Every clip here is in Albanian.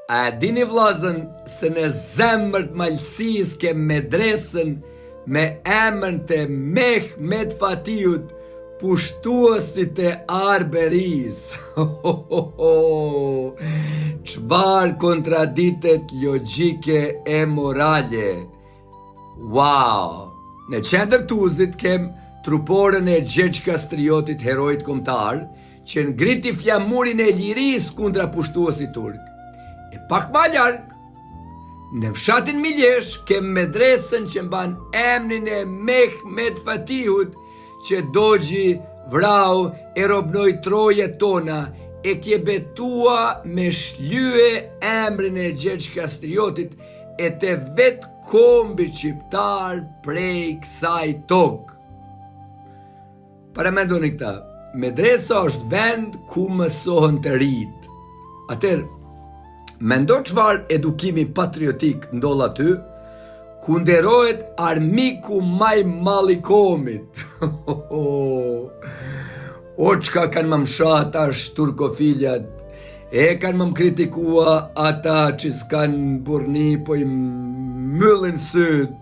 A dini vllazën se në zemër të Malësisë ke medresën me emrin të Mehmet Fatiut, pushtuesit e Arberis. Çfarë kontraditet logjike e morale. Wow! Në qendër Tuzit kem truporën e Gjergj Kastriotit, herojt kombëtar, që ngriti flamurin e lirisë kundra pushtuesit turk. E pak ma larg, në fshatin Miljesh kem medresën që mban emrin e Mehmet Fatihut, që dogji vrau e robnoi trojet tona, e kje betua me shlye emrin e Gjergj Kastriotit e të vetë kombi shqiptar prej kësaj tokë. Paramendoni këta, medresa është vend ku mësohen të rit. Atëherë, mendo çfarë edukimi patriotik ndoll aty, ku nderohet armiku maj malli komit. O çka kanë më mshata turkofiljat, e kanë më kritikua ata që s'kan burni, po i myllin syt,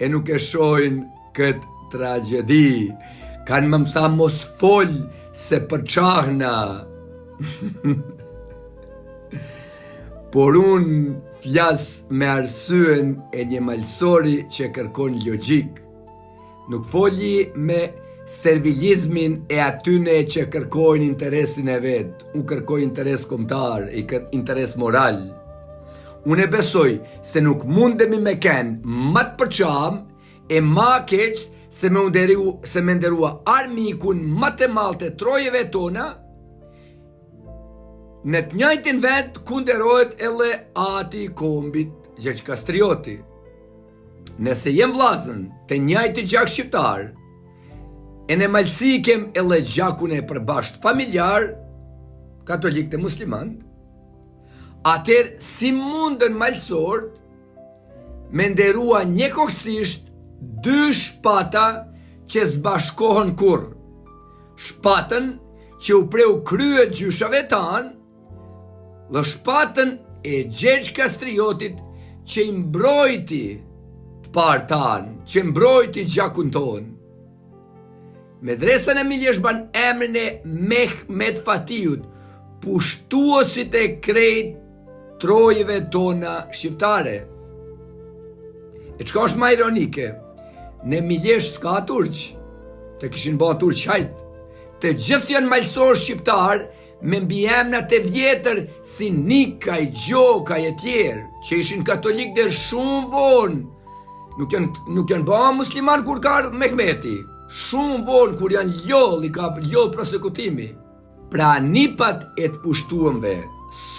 e nuk e shohin këtë tragedi. Kanë më tha mos fol se përçahna. Por unë flas me arsyen e një malsori që kërkon logjik. Nuk folji me servilizmin e atyne që kërkojnë interesin e vetë. Unë kërkoj interes kombëtar, interes moral. Unë e besoj se nuk mundemi me kenë ma të përçam e ma keq se me nderua armikun ma të malë të trojeve tona, në të njëjtin vend ku nderohet edhe ati i kombit Gjergj Kastrioti. Nëse jem vllazën të njëjti gjak shqiptar, e në Malësi kem edhe gjakun e përbasht familjar, katolik të musliman, atëherë si mundën malësort me nderua njëkohësisht dy shpata që zbashkohen kur. Shpatën që u preu kryet gjyshave tanë, dhe shpatën e Gjergj Kastriotit që i mbrojti të parë tanë, që mbrojti gjakun tonë. Medresën e Miljesh ban emrin e Mehmet Fatihut, pushtuesit e krejt trojeve tona shqiptare. E çka është ma ironike, në Miljesh s'ka turq, të kishin ba turq hajt, të gjithë janë malësorë shqiptar me mbiemna të vjetër si Nikaj, Gjokaj e tjerë, që ishin katolik dhe shumë vonë. Nuk janë ba musliman kur ka Mehmeti, shumë vonë kur janë ljoll, i ka ljoll prosekutimi. Pra nipat e të pushtuemve,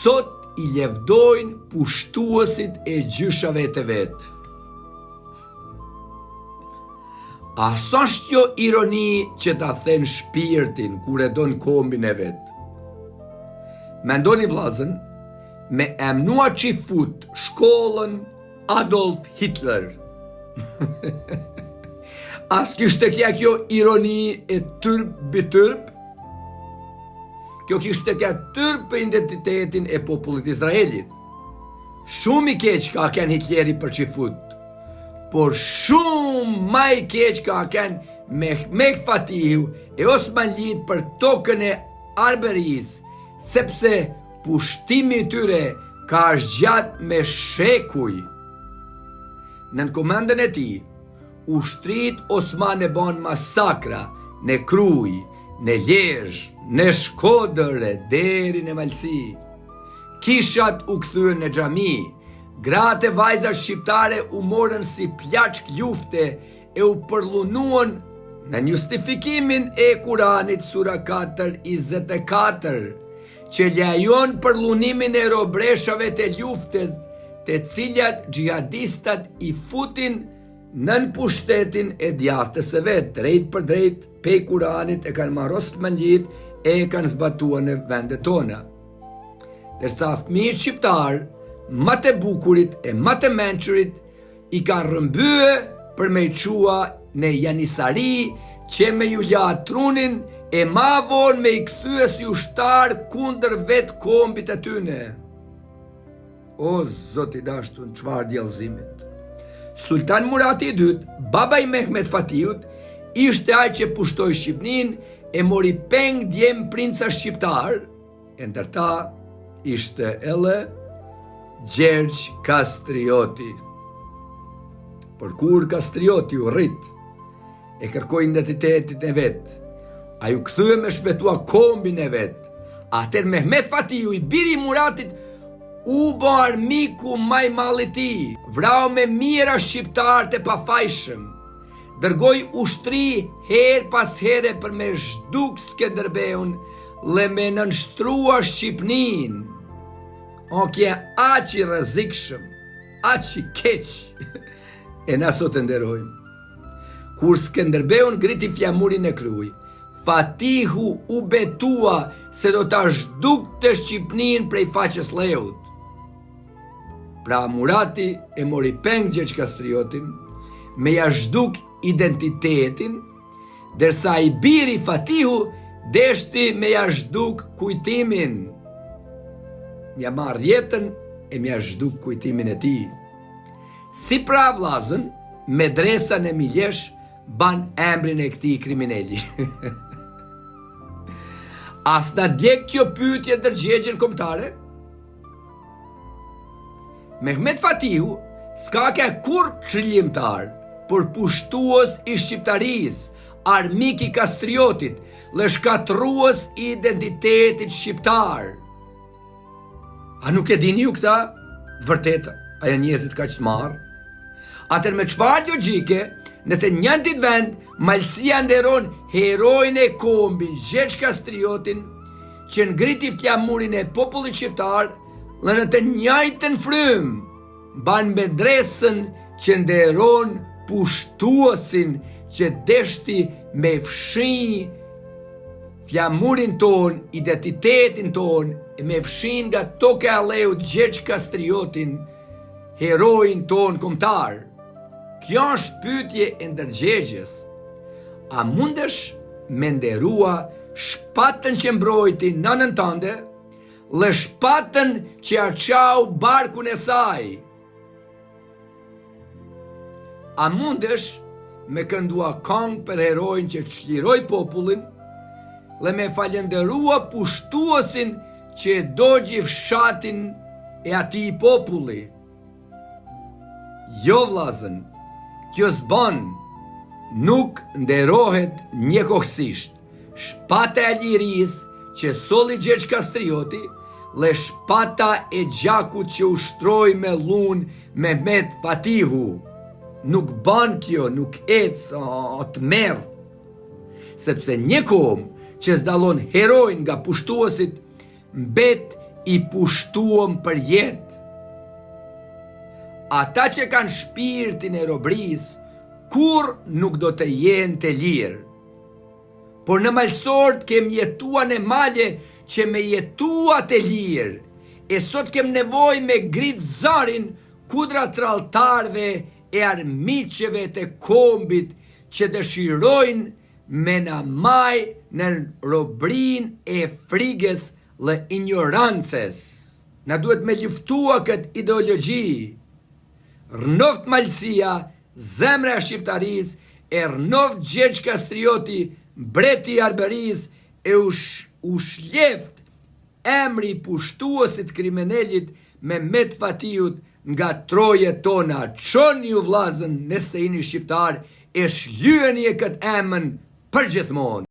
sot i levdojnë pushtuesit e gjyshave të vetë. A sa është kjo ironi që ta then shpirtin kur e don kombin e vetë? Mendoni vllazën, me emnua që i fut shkollën Adolf Hitler. As kishte kja kjo ironi e tërp bitërp? Kjo kishte kja tërp për identitetin e popullit Izraelit. Shumë i keq ka ken Hitleri për që i fut, por shumë ma i keq ka ken Mehmet Fatihu e Osmanlit për tokën e Arberis, sepse pushtimi i tyre ka zgjat me shekuj. Në komandën e tij, ushtrit Osmane ban masakra në Kruj, në Lezhë, në Shkodër deri në Malësi. Kishat u kthyen në xhami, gratë e vajza shqiptare u morën si plaçk lufte e u përllunuan në justifikimin e Kuranit sura 4:24, që lejon përllunimin e robreshave të luftet, të cilat xhihadistat i futin nën pushtetin e djathtës së vet, drejt për drejt pe Kuranit e kanë marrë Osmanlit e kanë zbatuar në vendet tona. Derisa fëmijët shqiptar, ma të bukurit e ma të mençurit, i kanë rrëmbye për me i qua në janisari që me ju la trunin e ma vonë me i kthye si ushtar kundër vetë kombit e tyne. O zoti dashur, çfarë djallëzimit. Sultan Murati i dytë, baba i Mehmet Fatiut, ishte ai që pushtoi Shqipërinë e mori peng djem princa shqiptar, e ndërta ishte edhe Gjergj Kastrioti. Por kur Kastrioti u rrit e kërkoi identitetin e vet, ai u kthye me shpëtua kombin e vet. Atëherë Mehmet Fatiu, i biri i Muratit, u bo armiku maj malli ti, vrau me mira shqiptar të pafajshëm, dërgoj ushtri her pas here për me zhduk Skënderbeun dhe me nënshtrua Shqipnin. O kje aq i rrezikshëm, aq i keq, e na sot e nderojmë. Kur Skënderbeun griti flamurin e kruj, Fatihu u betua se do ta zhduk të Shqipnin prej faqes leut. Pra Murati e mori peng Gjergj Kastriotin me ja zhduk identitetin, derisa i biri Fatihu deshti me ja zhduk kujtimin. Mja marr jetën e mja zhduk kujtimin e tij. Si pra vllazën, medresa në Miljesh ban emrin e këtij kriminali. As na djeg kjo pyetje ndërgjegjen kombëtare? Mehmet Fatihu s'ka ka kur qëllimtar, por pushtues i shqiptarisë, armik i Kastriotit, dhe shkatrues i identitetit shqiptar. A nuk e dini ju këta? Vërtet, a janë njerëzit kaq të marrë? Atër me çfarë logjike, në të njëjtin vend, malësia nderon heroin e kombit Gjergj Kastriotin, që ngriti flamurin e popullit shqiptar, dhe në të njëjtën frymë ban medresën që nderon pushtuesin që deshti me fshi flamurin ton, identitetin ton, e me fshin nga toke a leut Gjergj Kastriotin, heroin ton kombëtar. Kjo është pyetje e ndërgjegjes. A mundesh me nderua shpatën që mbrojti nënën tënde, dhe shpatën që aqau barkun e saj? A mundesh me këndua këngë për herojin që çliroi popullin, dhe me falenderua pushtuesin që e dogji fshatin e atij populli? Jo vllazën, kjo s'bën, nuk nderohet njëkohësisht. Shpata e lirisë që solli Gjergj Kastrioti dhe shpata e gjakut që ushtroi me lun Mehmet Fatihu. Nuk bën kjo, nuk ecë, të merr. Sepse një kom që s'dallon heroin nga pushtuesit, mbet i pushtuam për jetë. Ata që kanë shpirtin e robrisë, kur nuk do të jenë të lirë. Por në malsort kem jetua në malje që me jetua të lirë, e sot kem nevoj me grit zarin kudra tralltarve e armiqeve të kombit që dëshirojnë me na maj në robrin e frigës dhe ignorances. Na duhet me luftua këtë ideologji. Rënoft malësia, zemra e shqiptaris, e rënoft Gjergj Kastrioti, mbreti i Arberis, e u shleft emri pushtuesit kriminalit Mehmet Fatiut nga trojet tona. Çoni ju vllazën nëse jeni shqiptar, e shlyeni e këtë emën përgjithmonë.